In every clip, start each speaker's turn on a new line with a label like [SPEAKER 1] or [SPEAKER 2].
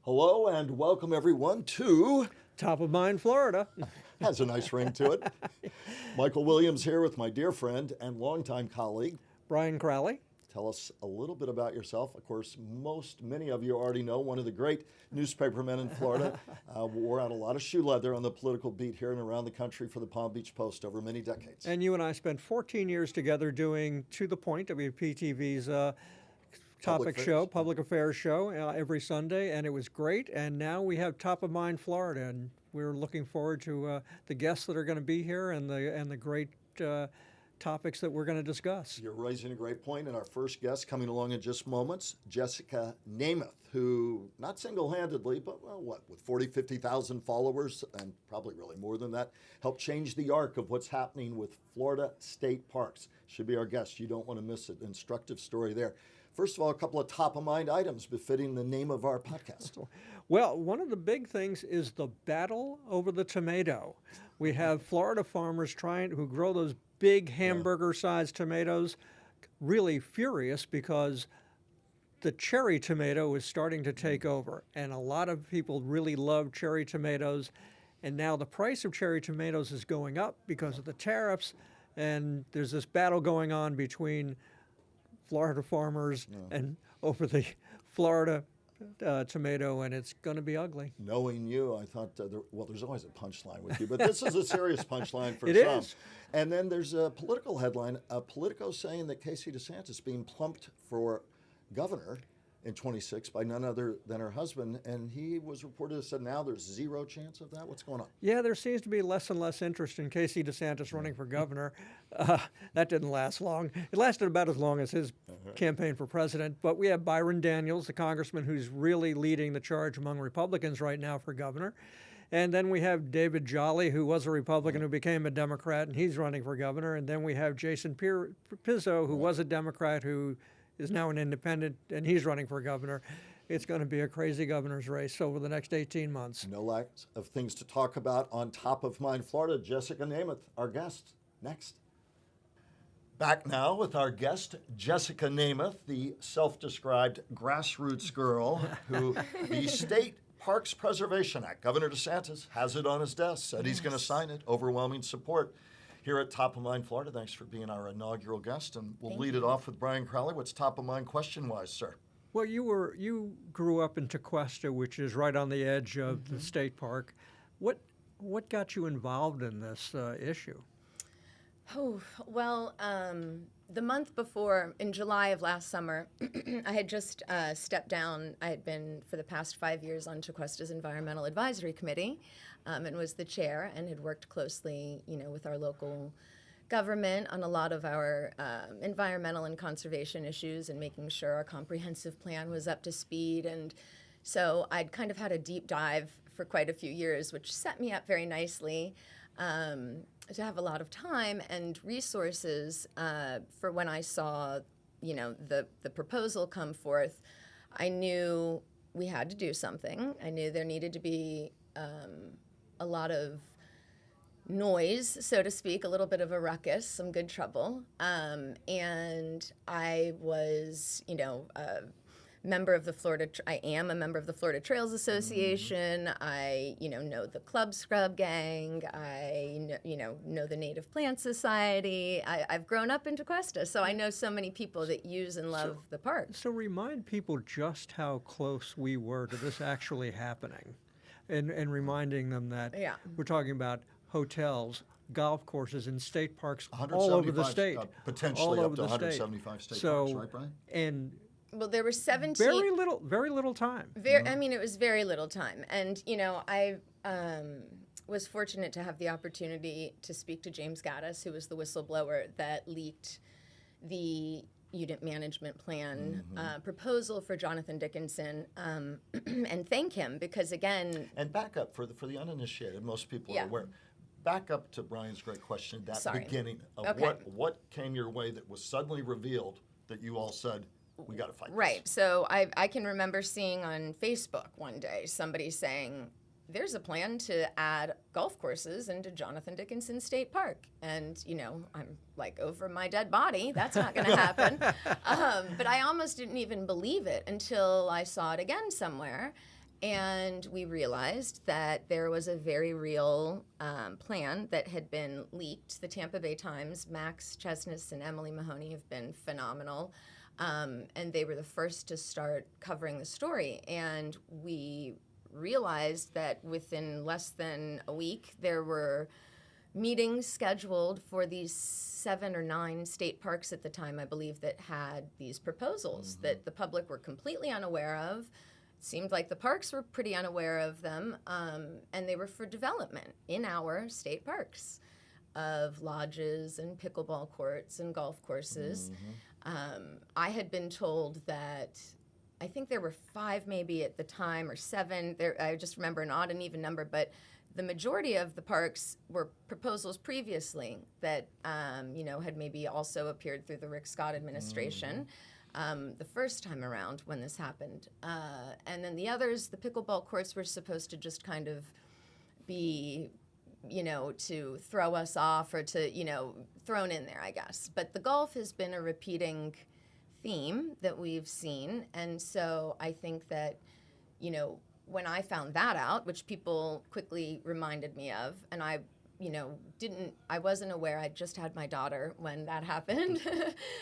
[SPEAKER 1] Hello and welcome everyone to
[SPEAKER 2] Top of Mind, Florida.
[SPEAKER 1] Has a nice ring to it. Michael Williams here with my dear friend and longtime colleague,
[SPEAKER 2] Brian Crowley.
[SPEAKER 1] Tell us a little bit about yourself. Of course, many of you already know one of the great newspapermen in Florida. Wore out a lot of shoe leather on the political beat here and around the country for the Palm Beach Post over many decades.
[SPEAKER 2] And you and I spent 14 years together doing To the Point, WPTV's public affairs show every Sunday, and it was great. And now we have Top of Mind Florida, and we're looking forward to the guests that are going to be here and the great topics that we're going to discuss.
[SPEAKER 1] You're raising a great point, and our first guest coming along in just moments, Jessica Namath, who not single-handedly, but with 40, 50,000 followers, and probably really more than that, helped change the arc of what's happening with Florida state parks. Should be our guest. You don't want to miss it. Instructive story there. First of all, a couple of top-of-mind items befitting the name of our podcast.
[SPEAKER 2] Well, one of the big things is the battle over the tomato. We have Florida farmers who grow those big hamburger-sized tomatoes, really furious because the cherry tomato is starting to take over, and a lot of people really love cherry tomatoes, and now the price of cherry tomatoes is going up because of the tariffs, and there's this battle going on between Florida farmers and over the Florida tomato, and it's going to be ugly.
[SPEAKER 1] Knowing you, I thought, there's always a punchline with you, but this is a serious punchline for
[SPEAKER 2] it
[SPEAKER 1] some.
[SPEAKER 2] Is.
[SPEAKER 1] And then there's a political headline, Politico saying that Casey DeSantis being plumped for governor in 26 by none other than her husband, and he was reported to say now there's zero chance of that. What's going on?
[SPEAKER 2] Yeah, there seems to be less and less interest in Casey DeSantis running for governor. That didn't last long. It lasted about as long as his campaign for president. But we have Byron Daniels, the congressman who's really leading the charge among Republicans right now for governor. And then we have David Jolly, who was a Republican who became a Democrat, and he's running for governor. And then we have Jason Pizzo, who was a Democrat, who is now an independent, and he's running for governor. It's going to be a crazy governor's race over the next 18 months.
[SPEAKER 1] No lack of things to talk about on Top of Mind Florida. Jessica Namath, our guest. Next. Back now with our guest, Jessica Namath, the self-described grassroots girl who the State Parks Preservation Act, Governor DeSantis has it on his desk, said he's going to sign it. Overwhelming support here at Top of Mind Florida. Thanks for being our inaugural guest, and we'll lead it off with Brian Crowley. What's top of mind question-wise, sir?
[SPEAKER 2] Well, you grew up in Tequesta, which is right on the edge of the state park. What got you involved in this issue?
[SPEAKER 3] Oh, well, the month before, in July of last summer, I had just stepped down. I had been, for the past 5 years, on Tequesta's Environmental Advisory Committee, and was the chair, and had worked closely, with our local government on a lot of our environmental and conservation issues, and making sure our comprehensive plan was up to speed. And so I'd kind of had a deep dive for quite a few years, which set me up very nicely to have a lot of time and resources for when I saw, the proposal come forth. I knew we had to do something. I knew there needed to be a lot of noise, so to speak, a little bit of a ruckus, some good trouble. And I was, I am a member of the Florida Trails Association. I, know the Club Scrub Gang. I, know the Native Plant Society. I've grown up in Tequesta, so I know so many people that use and love the park.
[SPEAKER 2] So remind people just how close we were to this actually happening, and reminding them that we're talking about hotels, golf courses, and state parks all over the state.
[SPEAKER 1] Potentially up to 175 state parks, right, Brian?
[SPEAKER 2] And
[SPEAKER 3] well, there were 17.
[SPEAKER 2] Very little time.
[SPEAKER 3] I mean, it was very little time. And, I was fortunate to have the opportunity to speak to James Gaddis, who was the whistleblower that leaked the unit management plan proposal for Jonathan Dickinson, and thank him because, again...
[SPEAKER 1] And back up, for the uninitiated, most people are aware. Back up to Brian's great question, beginning of what came your way that was suddenly revealed that you all said, we got to fight this.
[SPEAKER 3] Right. So I can remember seeing on Facebook one day somebody saying, there's a plan to add golf courses into Jonathan Dickinson State Park. And, I'm like, over my dead body, that's not going to happen. But I almost didn't even believe it until I saw it again somewhere. And we realized that there was a very real plan that had been leaked. The Tampa Bay Times, Max Chesness and Emily Mahoney have been phenomenal. And they were the first to start covering the story. And we realized that within less than a week, there were meetings scheduled for these 7 or 9 state parks at the time, I believe, that had these proposals that the public were completely unaware of. Seemed like the parks were pretty unaware of them, and they were for development in our state parks of lodges and pickleball courts and golf courses. I had been told that I think there were 5 maybe at the time, or 7. I just remember an odd and even number, but the majority of the parks were proposals previously that had maybe also appeared through the Rick Scott administration. The first time around when this happened. And then the others, the pickleball courts were supposed to just kind of be, to throw us off or to, thrown in there, I guess. But the golf has been a repeating theme that we've seen. And so I think that, when I found that out, which people quickly reminded me of, and I wasn't aware. I just had my daughter when that happened.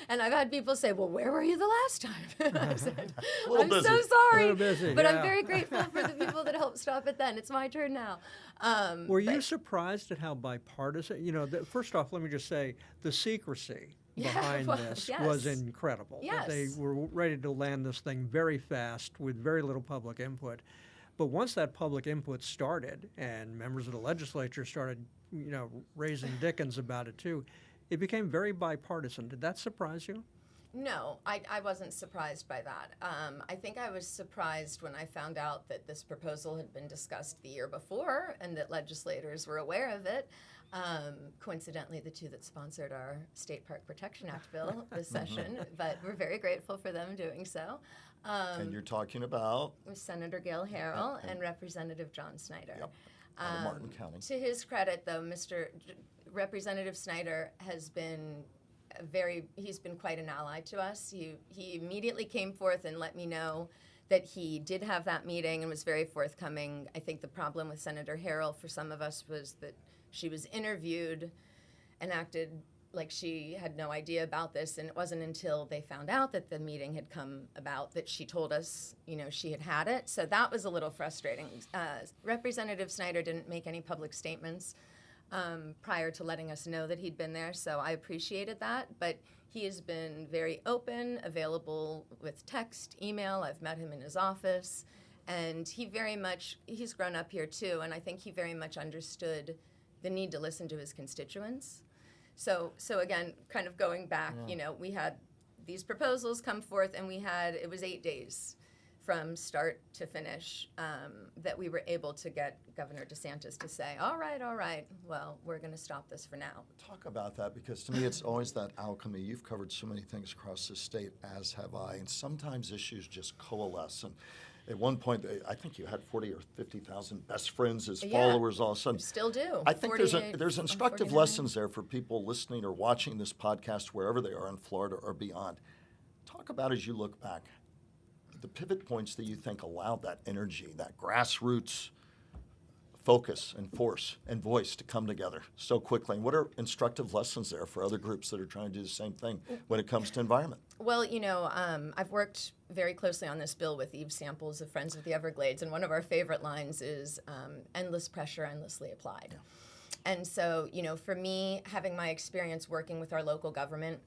[SPEAKER 3] And I've had people say, well, where were you the last time? I said, I'm
[SPEAKER 1] busy.
[SPEAKER 3] so sorry.
[SPEAKER 2] A little busy,
[SPEAKER 3] but
[SPEAKER 2] yeah.
[SPEAKER 3] I'm very grateful for the people that helped stop it then. It's my turn now.
[SPEAKER 2] Were you surprised at how bipartisan, first off, let me just say, the secrecy behind this was incredible.
[SPEAKER 3] Yes.
[SPEAKER 2] They were ready to land this thing very fast with very little public input. But once that public input started and members of the legislature started, raising dickens about it too, it became very bipartisan. Did that surprise you?
[SPEAKER 3] No, I wasn't surprised by that. I think I was surprised when I found out that this proposal had been discussed the year before and that legislators were aware of it. Coincidentally, the 2 that sponsored our State Park Protection Act bill this session, but we're very grateful for them doing so.
[SPEAKER 1] And you're talking about?
[SPEAKER 3] With Senator Gail Harrell and Representative John Snyder.
[SPEAKER 1] Yep. Out of Martin County.
[SPEAKER 3] To his credit, though, Representative Snyder has been he's been quite an ally to us. He immediately came forth and let me know that he did have that meeting and was very forthcoming. I think the problem with Senator Harrell for some of us was that she was interviewed and acted like she had no idea about this, and it wasn't until they found out that the meeting had come about that she told us, she had it. So that was a little frustrating. Representative Snyder didn't make any public statements prior to letting us know that he'd been there, so I appreciated that. But he has been very open, available with text, email. I've met him in his office, and he's grown up here too, and I think he very much understood the need to listen to his constituents. So again, kind of going back, we had these proposals come forth, and it was 8 days from start to finish that we were able to get Governor DeSantis to say, all right, well, we're going to stop this for now.
[SPEAKER 1] Talk about that, because to me it's always that alchemy. You've covered so many things across the state, as have I, and sometimes issues just coalesce. And at one point, I think you had 40 or 50,000 best friends as followers all of a sudden.
[SPEAKER 3] Still do.
[SPEAKER 1] I think there's instructive lessons there for people listening or watching this podcast wherever they are in Florida or beyond. Talk about, as you look back, the pivot points that you think allowed that energy, that grassroots focus and force and voice to come together so quickly. And what are instructive lessons there for other groups that are trying to do the same thing when it comes to environment?
[SPEAKER 3] Well, I've worked very closely on this bill with Eve Samples of Friends of the Everglades, and one of our favorite lines is endless pressure, endlessly applied. Yeah. And so, for me, having my experience working with our local government,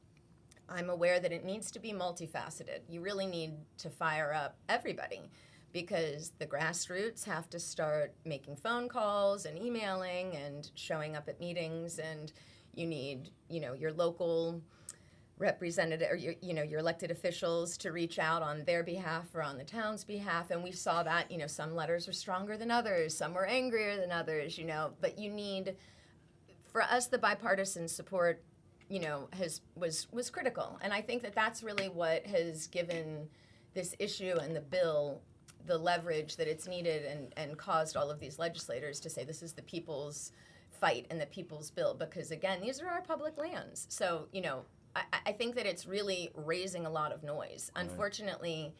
[SPEAKER 3] I'm aware that it needs to be multifaceted. You really need to fire up everybody, because the grassroots have to start making phone calls and emailing and showing up at meetings, and you need, your local representative or your elected officials to reach out on their behalf or on the town's behalf. And we saw that, some letters were stronger than others, some were angrier than others, but you need, for us, the bipartisan support, was critical. And I think that that's really what has given this issue and the bill the leverage that it's needed, and caused all of these legislators to say this is the people's fight and the people's bill, because again, these are our public lands. So, I think that it's really raising a lot of noise. Right. Unfortunately,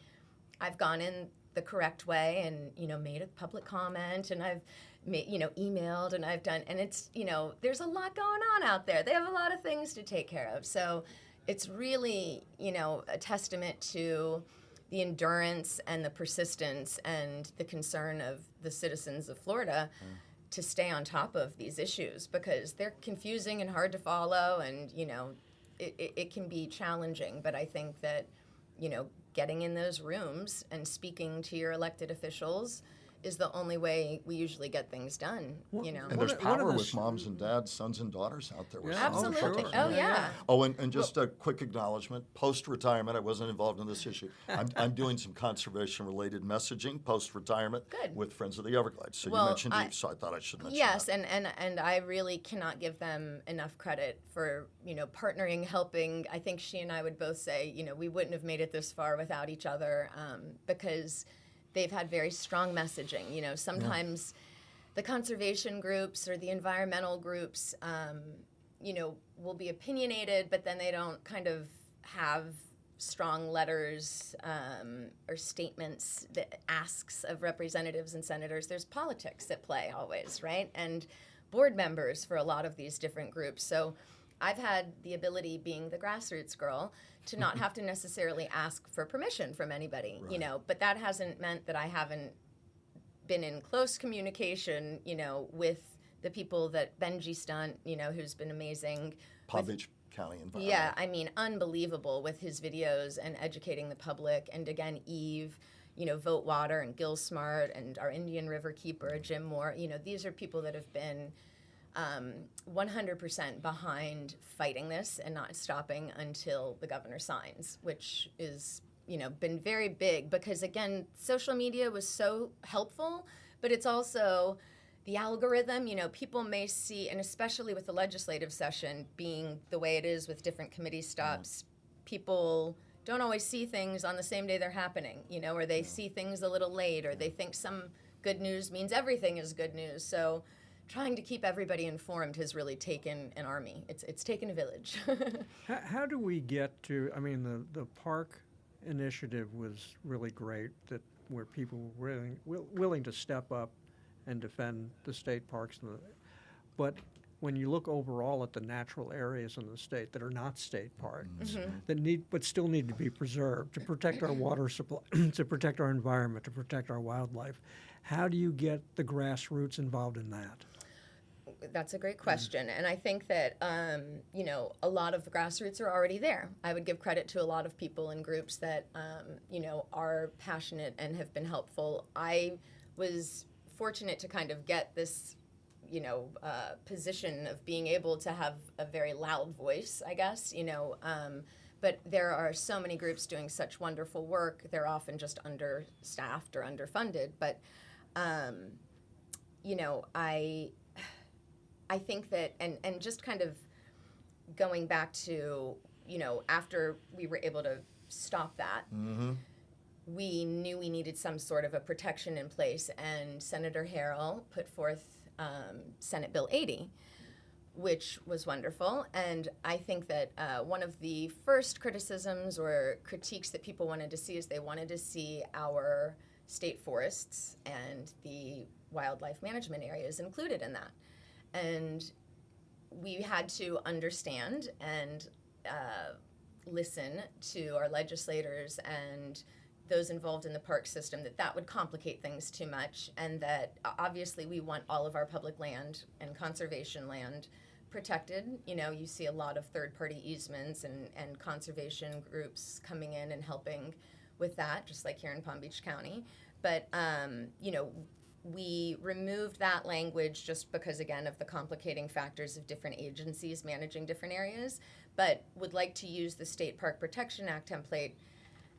[SPEAKER 3] I've gone in the correct way and, made a public comment, and I've emailed, and I've done, and it's, there's a lot going on out there. They have a lot of things to take care of. So it's really, a testament to the endurance and the persistence and the concern of the citizens of Florida to stay on top of these issues, because they're confusing and hard to follow, and, it can be challenging. But I think that, getting in those rooms and speaking to your elected officials is the only way we usually get things done,
[SPEAKER 1] And there's power with moms and dads, sons and daughters out there.
[SPEAKER 2] Yeah,
[SPEAKER 3] Absolutely.
[SPEAKER 2] sure.
[SPEAKER 3] Oh, yeah.
[SPEAKER 1] Oh, and just a quick acknowledgement. Post-retirement, I wasn't involved in this issue. I'm doing some conservation-related messaging post-retirement
[SPEAKER 3] Good.
[SPEAKER 1] with Friends of the Everglades. So
[SPEAKER 3] Well,
[SPEAKER 1] you mentioned Eve, so I thought I should mention
[SPEAKER 3] Yes,
[SPEAKER 1] that.
[SPEAKER 3] and I really cannot give them enough credit for, partnering, helping. I think she and I would both say, we wouldn't have made it this far without each other, because they've had very strong messaging. Sometimes the conservation groups or the environmental groups, will be opinionated, but then they don't kind of have strong letters or statements that asks of representatives and senators. There's politics at play always, right? And board members for a lot of these different groups. So I've had the ability, being the Grassroots Girl, to not have to necessarily ask for permission from anybody,
[SPEAKER 1] Right.
[SPEAKER 3] but that hasn't meant that I haven't been in close communication, with the people that Benji Stunt, who's been amazing.
[SPEAKER 1] Palm Beach County environment.
[SPEAKER 3] Yeah, I mean, unbelievable with his videos and educating the public. And again, Eve, Vote Water, and Gil Smart, and our Indian River Keeper, Jim Moore. These are people that have been 100% behind fighting this and not stopping until the governor signs, which is, been very big, because again, social media was so helpful, but it's also the algorithm. People may see, and especially with the legislative session being the way it is with different committee stops, people don't always see things on the same day they're happening, or they see things a little late, or they think some good news means everything is good news. So trying to keep everybody informed has really taken an army. It's taken a village.
[SPEAKER 2] How do we get to, I mean, the park initiative was really great, that where people were willing to step up and defend the state parks. But when you look overall at the natural areas in the state that are not state parks, that still need to be preserved to protect our water supply, to protect our environment, to protect our wildlife, how do you get the grassroots involved in that?
[SPEAKER 3] That's a great question. And I think that, a lot of the grassroots are already there. I would give credit to a lot of people and groups that, are passionate and have been helpful. I was fortunate to kind of get this, position of being able to have a very loud voice, I guess, but there are so many groups doing such wonderful work. They're often just understaffed or underfunded. But, I think that, and just kind of going back to, after we were able to stop that, we knew we needed some sort of a protection in place, and Senator Harrell put forth Senate Bill 80, which was wonderful. And I think that one of the first criticisms or critiques that people wanted to see is they wanted to see our state forests and the wildlife management areas included in that. And we had to understand and listen to our legislators and those involved in the park system that would complicate things too much, and that obviously we want all of our public land and conservation land protected. You see a lot of third-party easements and conservation groups coming in and helping with that, just like here in Palm Beach County. But, we removed that language just because, again, of the complicating factors of different agencies managing different areas, but would like to use the State Park Protection Act template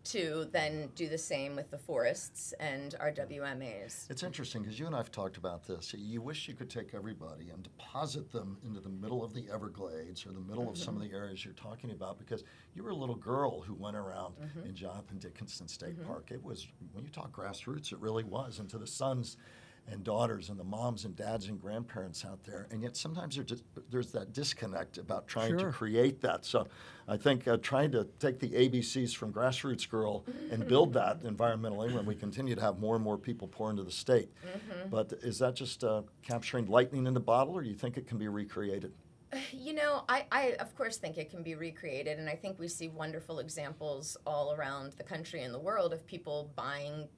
[SPEAKER 3] to then do the same with the forests and our WMAs.
[SPEAKER 1] It's interesting because you and I have talked about this. You wish you could take everybody and deposit them into the middle of the Everglades or the middle of some of the areas you're talking about, because you were a little girl who went around in Jonathan Dickinson State Park. It was, when you talk grassroots, it really was. And to the sons and daughters and the moms and dads and grandparents out there. And yet sometimes there's that disconnect about trying to
[SPEAKER 2] Sure.
[SPEAKER 1] create that. So I think trying to take the ABCs from Grassroots Girl and build that environmentally when we continue to have more and more people pour into the state. But is that just capturing lightning in the bottle, or do you think it can be recreated?
[SPEAKER 3] You know, I of course think it can be recreated, and I think we see wonderful examples all around the country and the world of people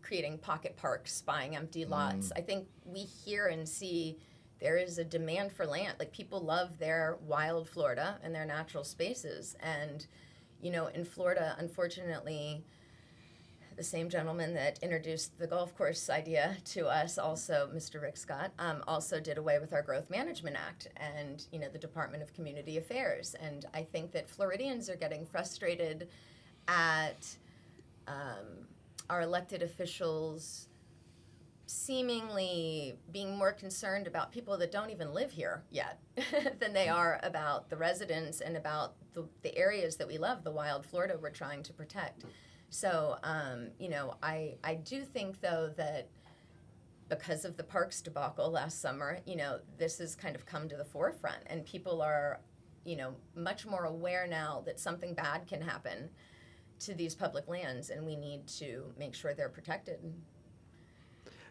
[SPEAKER 3] creating pocket parks, buying empty lots. I think we hear and see there is a demand for land. Like, people love their wild Florida and their natural spaces. And, you know, in Florida, unfortunately, the same gentleman that introduced the golf course idea to us, also Mr. Rick Scott, also did away with our Growth Management Act and, you know, the Department of Community Affairs. And I think that Floridians are getting frustrated at our elected officials seemingly being more concerned about people that don't even live here yet than they are about the residents and about the areas that we love, the wild Florida we're trying to protect. So, you know, I do think, though, that because of the parks debacle last summer, you know, this has kind of come to the forefront, and people are, you know, much more aware now that something bad can happen to these public lands, and we need to make sure they're protected.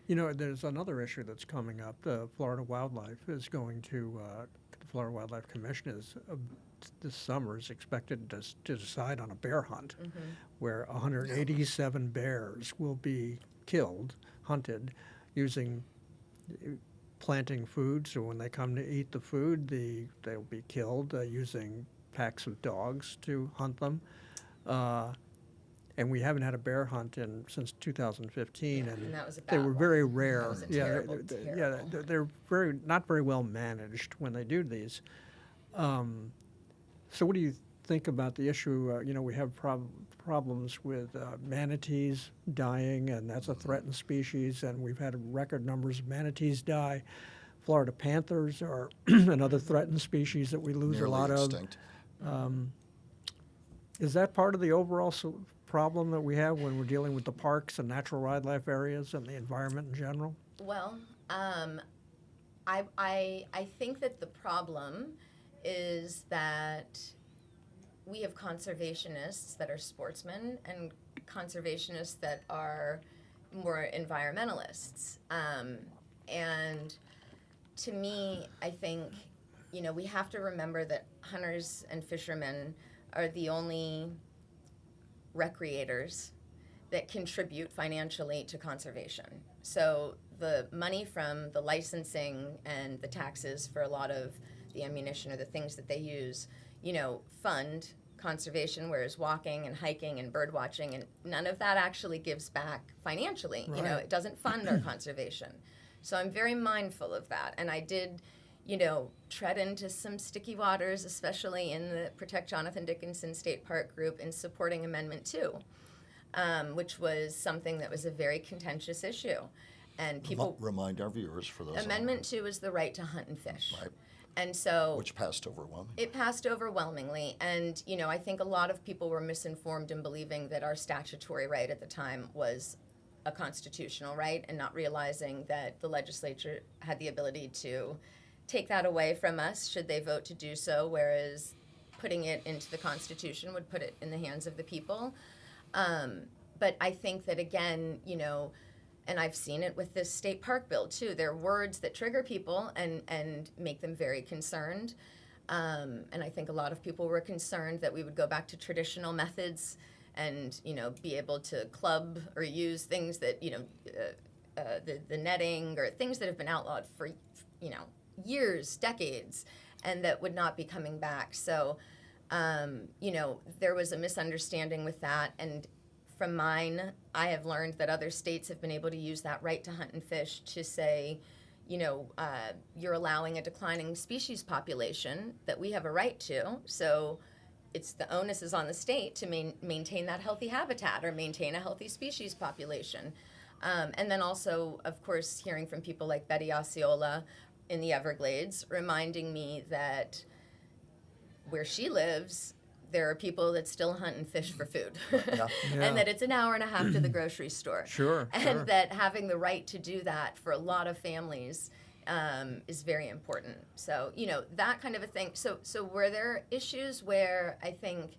[SPEAKER 2] You know, there's another issue that's coming up. The Florida Wildlife is going to, the Florida Wildlife Commission is this summer is expected to decide on a bear hunt, where 187 bears will be hunted, using planting food. So when they come to eat the food, they'll be killed using packs of dogs to hunt them. And we haven't had a bear hunt since 2015,
[SPEAKER 3] And that was a
[SPEAKER 2] they
[SPEAKER 3] bad
[SPEAKER 2] were
[SPEAKER 3] one.
[SPEAKER 2] very rare.
[SPEAKER 3] That was a terrible, terrible.
[SPEAKER 2] They're not very well managed when they do these. So what do you think about the issue? You know, we have problems with manatees dying, and that's a threatened species, and we've had record numbers of manatees die. Florida panthers are another threatened species that we lose
[SPEAKER 1] Nearly
[SPEAKER 2] a lot
[SPEAKER 1] extinct.
[SPEAKER 2] of. Is that part of the overall problem that we have when we're dealing with the parks and natural wildlife areas and the environment in general?
[SPEAKER 3] Well, I think that the problem is that we have conservationists that are sportsmen and conservationists that are more environmentalists. And to me, I think, you know, we have to remember that hunters and fishermen are the only recreators that contribute financially to conservation. So the money from the licensing and the taxes for a lot of the ammunition or the things that they use, you know, fund conservation, whereas walking and hiking and bird watching, and none of that actually gives back financially.
[SPEAKER 2] Right.
[SPEAKER 3] You know, it doesn't fund our conservation. So I'm very mindful of that. And I did, you know, tread into some sticky waters, especially in the Protect Jonathan Dickinson State Park group, in supporting Amendment 2, which was something that was a very contentious issue. And people
[SPEAKER 1] Remind our viewers for those.
[SPEAKER 3] Amendment 2 is the right to hunt and fish.
[SPEAKER 1] Right.
[SPEAKER 3] And so
[SPEAKER 1] Which passed overwhelmingly.
[SPEAKER 3] it passed overwhelmingly. And, you know, I think a lot of people were misinformed in believing that our statutory right at the time was a constitutional right, and not realizing that the legislature had the ability to take that away from us should they vote to do so, whereas putting it into the Constitution would put it in the hands of the people. But I think that, again, you know, and I've seen it with this state park bill too. There are words that trigger people and make them very concerned. And I think a lot of people were concerned that we would go back to traditional methods and, you know, be able to club or use things that, you know, the netting or things that have been outlawed for, you know, years, decades, and that would not be coming back. So, you know, there was a misunderstanding with that. And from mine, I have learned that other states have been able to use that right to hunt and fish to say, you know, you're allowing a declining species population that we have a right to. So it's the onus is on the state to maintain that healthy habitat or maintain a healthy species population. And then also, of course, hearing from people like Betty Osceola in the Everglades, reminding me that where she lives, there are people that still hunt and fish for food,
[SPEAKER 1] Yeah.
[SPEAKER 3] and that it's an hour and a half to the grocery store.
[SPEAKER 2] Sure,
[SPEAKER 3] And
[SPEAKER 2] sure.
[SPEAKER 3] that having the right to do that for a lot of families is very important. So, that kind of a thing. So were there issues where I think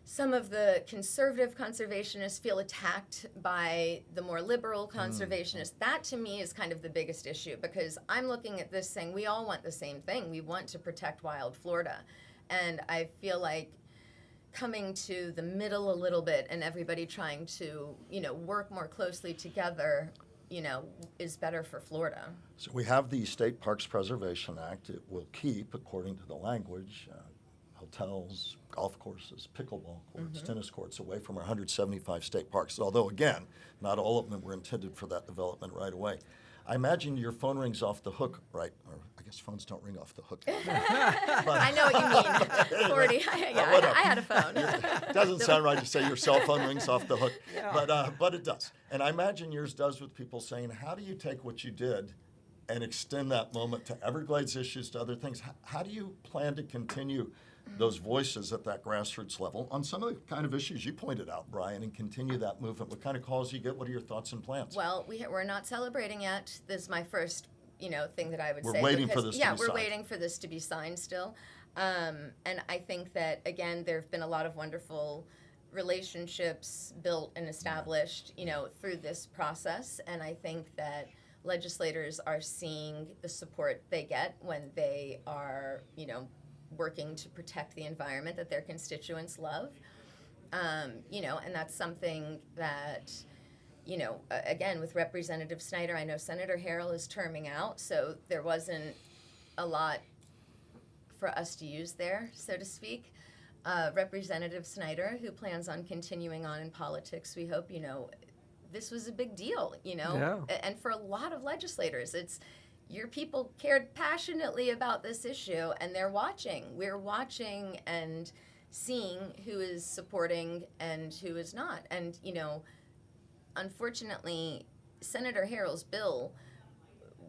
[SPEAKER 3] some of the conservative conservationists feel attacked by the more liberal conservationists? That to me is kind of the biggest issue, because I'm looking at this saying we all want the same thing. We want to protect wild Florida. And I feel like coming to the middle a little bit and everybody trying to, work more closely together, is better for Florida.
[SPEAKER 1] So we have the State Parks Preservation Act. It will keep, according to the language, hotels, golf courses, pickleball courts, tennis courts away from our 175 state parks. Although, again, not all of them were intended for that development right away. I imagine your phone rings off the hook, right? Or I guess phones don't ring off the hook.
[SPEAKER 3] I know what you mean. 40. I had a phone.
[SPEAKER 1] It doesn't sound right to say your cell phone rings off the hook, but it does. And I imagine yours does, with people saying, how do you take what you did and extend that moment to Everglades issues, to other things? How do you plan to continue those voices at that grassroots level on some of the kind of issues you pointed out, Brian, and continue that movement? What kind of calls you get? What are your thoughts and plans?
[SPEAKER 3] Well, we're not celebrating yet. This is my first, thing that I would say.
[SPEAKER 1] We're waiting for this to be signed.
[SPEAKER 3] Yeah, we're waiting for this to be signed still. And I think that, again, there have been a lot of wonderful relationships built and established, through this process. And I think that legislators are seeing the support they get when they are, working to protect the environment that their constituents love. And that's something that, again, with Representative Snyder, I know Senator Harrell is terming out, so there wasn't a lot for us to use there, so to speak. Representative Snyder, who plans on continuing on in politics, we hope, this was a big deal,
[SPEAKER 2] Yeah.
[SPEAKER 3] And for a lot of legislators, your people cared passionately about this issue, and they're watching. We're watching and seeing who is supporting and who is not. And, unfortunately, Senator Harrell's bill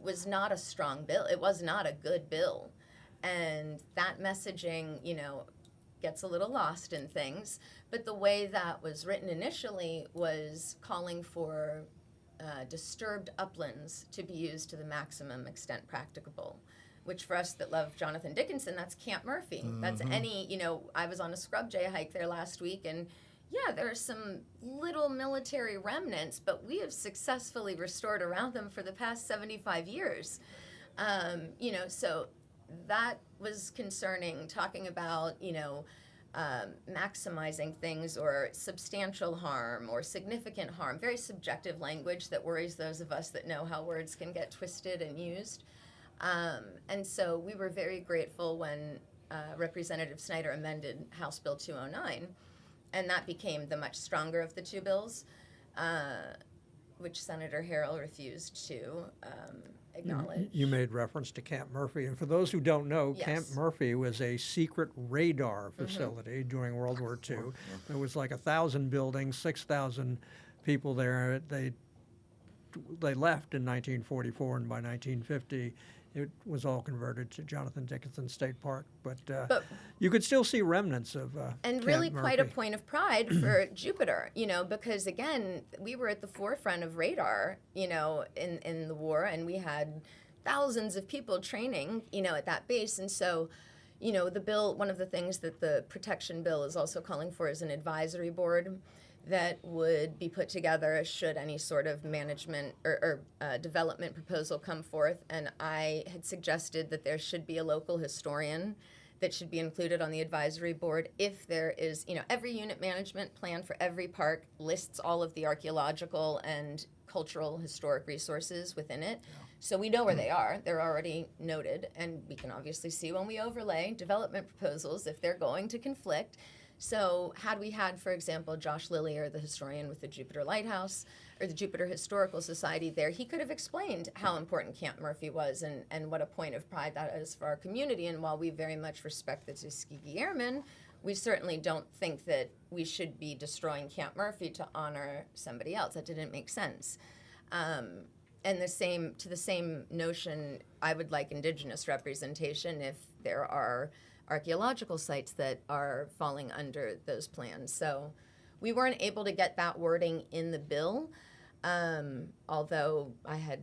[SPEAKER 3] was not a strong bill. It was not a good bill. And that messaging, gets a little lost in things. But the way that was written initially was calling for disturbed uplands to be used to the maximum extent practicable, which for us that love Jonathan Dickinson, that's Camp Murphy. That's any, I was on a scrub jay hike there last week, and yeah, there are some little military remnants, but we have successfully restored around them for the past 75 years. So that was concerning, talking about, maximizing things or substantial harm or significant harm, very subjective language that worries those of us that know how words can get twisted and used. And so we were very grateful when Representative Snyder amended House Bill 209, and that became the much stronger of the two bills, which Senator Harrell refused to acknowledge.
[SPEAKER 2] You made reference to Camp Murphy, and for those who don't know,
[SPEAKER 3] Yes.
[SPEAKER 2] Camp Murphy was a secret radar facility during World War II. There was like 1,000 buildings, 6,000 people there. They left in 1944, and by 1950, it was all converted to Jonathan Dickinson State Park. But you could still see remnants of
[SPEAKER 3] and
[SPEAKER 2] Camp
[SPEAKER 3] really quite a
[SPEAKER 2] Murphy.
[SPEAKER 3] point of pride for Jupiter, because again, we were at the forefront of radar, in the war, and we had thousands of people training, at that base. And so, the bill, one of the things that the protection bill is also calling for is an advisory board that would be put together should any sort of management or development proposal come forth. And I had suggested that there should be a local historian that should be included on the advisory board if there is, every unit management plan for every park lists all of the archaeological and cultural historic resources within it. So we know where they are. They're already noted, and we can obviously see when we overlay development proposals if they're going to conflict. So had we had, for example, Josh Lillier, the historian with the Jupiter Lighthouse, or the Jupiter Historical Society there, he could have explained how important Camp Murphy was and what a point of pride that is for our community. And while we very much respect the Tuskegee Airmen, we certainly don't think that we should be destroying Camp Murphy to honor somebody else. That didn't make sense. And the same notion, I would like Indigenous representation if there are archaeological sites that are falling under those plans. So we weren't able to get that wording in the bill, although I had,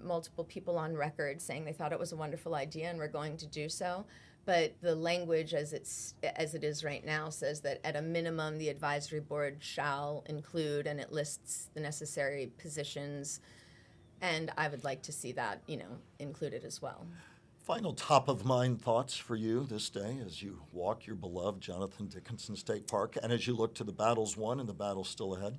[SPEAKER 3] multiple people on record saying they thought it was a wonderful idea and were going to do so. But the language as it is right now says that at a minimum the advisory board shall include, and it lists the necessary positions, and I would like to see that, included as well.
[SPEAKER 1] Final top-of-mind thoughts for you this day as you walk your beloved Jonathan Dickinson State Park and as you look to the battles won and the battles still ahead?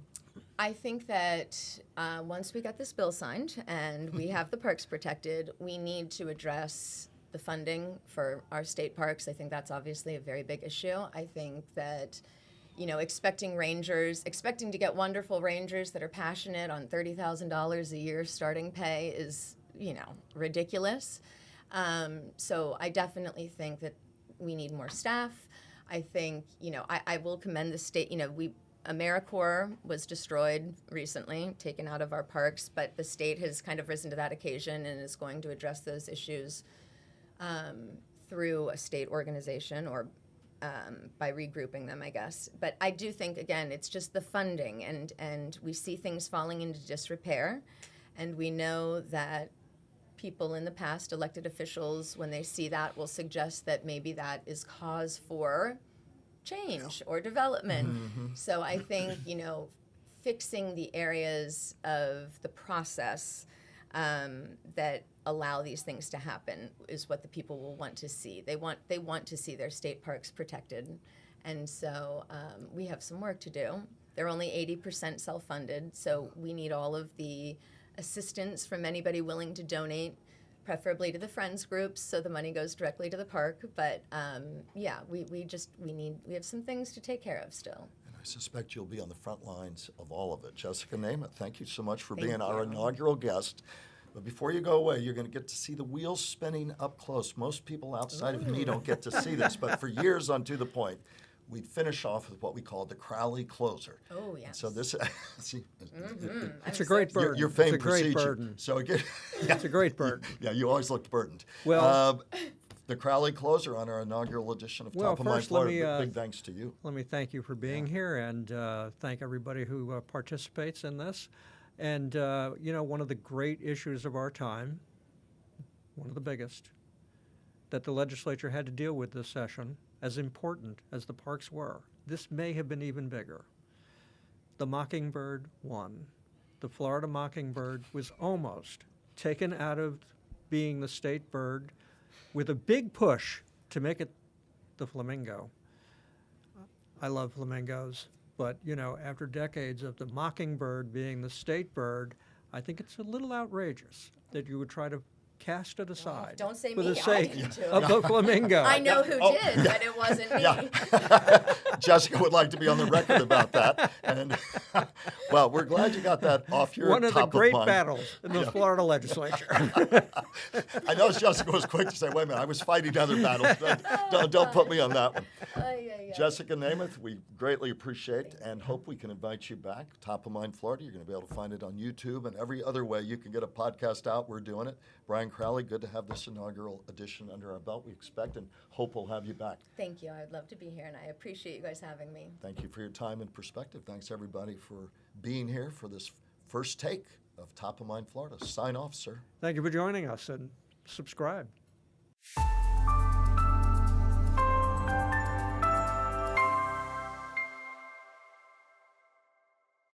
[SPEAKER 3] I think that once we get this bill signed and we have the parks protected, we need to address the funding for our state parks. I think that's obviously a very big issue. I think that, expecting to get wonderful rangers that are passionate on $30,000 a year starting pay is, ridiculous. So I definitely think that we need more staff. I think, I will commend the state. AmeriCorps was destroyed recently, taken out of our parks, but the state has kind of risen to that occasion and is going to address those issues through a state organization or by regrouping them, I guess. But I do think, again, it's just the funding, and we see things falling into disrepair, and we know that people in the past, elected officials, when they see that, will suggest that maybe that is cause for change or development. Mm-hmm. So I think, fixing the areas of the process that allow these things to happen is what the people will want to see. They want to see their state parks protected, and so we have some work to do. They're only 80% self-funded, so we need all of the assistance from anybody willing to donate, preferably to the friends groups, so the money goes directly to the park. But we have some things to take care of still.
[SPEAKER 1] And I suspect you'll be on the front lines of all of it. Jessica Namath, thank you so much for being our inaugural guest. But before you go away, you're going to get to see the wheels spinning up close. Most people outside of me don't get to see this, but for years on To The Point, we'd finish off with what we call the Crowley closer.
[SPEAKER 3] Oh, yes.
[SPEAKER 1] And so this, see,
[SPEAKER 2] it's a great burden.
[SPEAKER 1] Your famed
[SPEAKER 2] it's a great
[SPEAKER 1] procedure.
[SPEAKER 2] burden.
[SPEAKER 1] So again,
[SPEAKER 2] it's a great burden.
[SPEAKER 1] Yeah, you always looked burdened.
[SPEAKER 2] Well,
[SPEAKER 1] the Crowley closer on our inaugural edition of Top of Mind
[SPEAKER 2] first,
[SPEAKER 1] Florida. Big thanks to you.
[SPEAKER 2] Let me thank you for being here, and thank everybody who participates in this. And, one of the great issues of our time, one of the biggest, that the legislature had to deal with this session, as important as the parks were, this may have been even bigger. The mockingbird won. The Florida mockingbird was almost taken out of being the state bird with a big push to make it the flamingo. I love flamingos. But, after decades of the mockingbird being the state bird, I think it's a little outrageous that you would try to cast it aside.
[SPEAKER 3] Don't say
[SPEAKER 2] for
[SPEAKER 3] me,
[SPEAKER 2] the sake
[SPEAKER 3] I did too.
[SPEAKER 2] of the flamingo.
[SPEAKER 3] I know who did, but it wasn't me.
[SPEAKER 1] Yeah. Jessica would like to be on the record about that. And well, we're glad you got that off your
[SPEAKER 2] One of the
[SPEAKER 1] top
[SPEAKER 2] great
[SPEAKER 1] mind.
[SPEAKER 2] battles in the Florida legislature.
[SPEAKER 1] I know Jessica was quick to say, wait a minute, I was fighting other battles. Don't put me on that one. Jessica Namath, we greatly appreciate and hope we can invite you back. Top of Mind Florida, you're going to be able to find it on YouTube and every other way you can get a podcast out. We're doing it. Brian Crowley, good to have this inaugural edition under our belt. We expect and hope we'll have you back.
[SPEAKER 3] Thank you. I'd love to be here, and I appreciate you guys having me.
[SPEAKER 1] Thank you for your time and perspective. Thanks, everybody, for being here for this first take of Top of Mind Florida. Sign off, sir.
[SPEAKER 2] Thank you for joining us, and subscribe.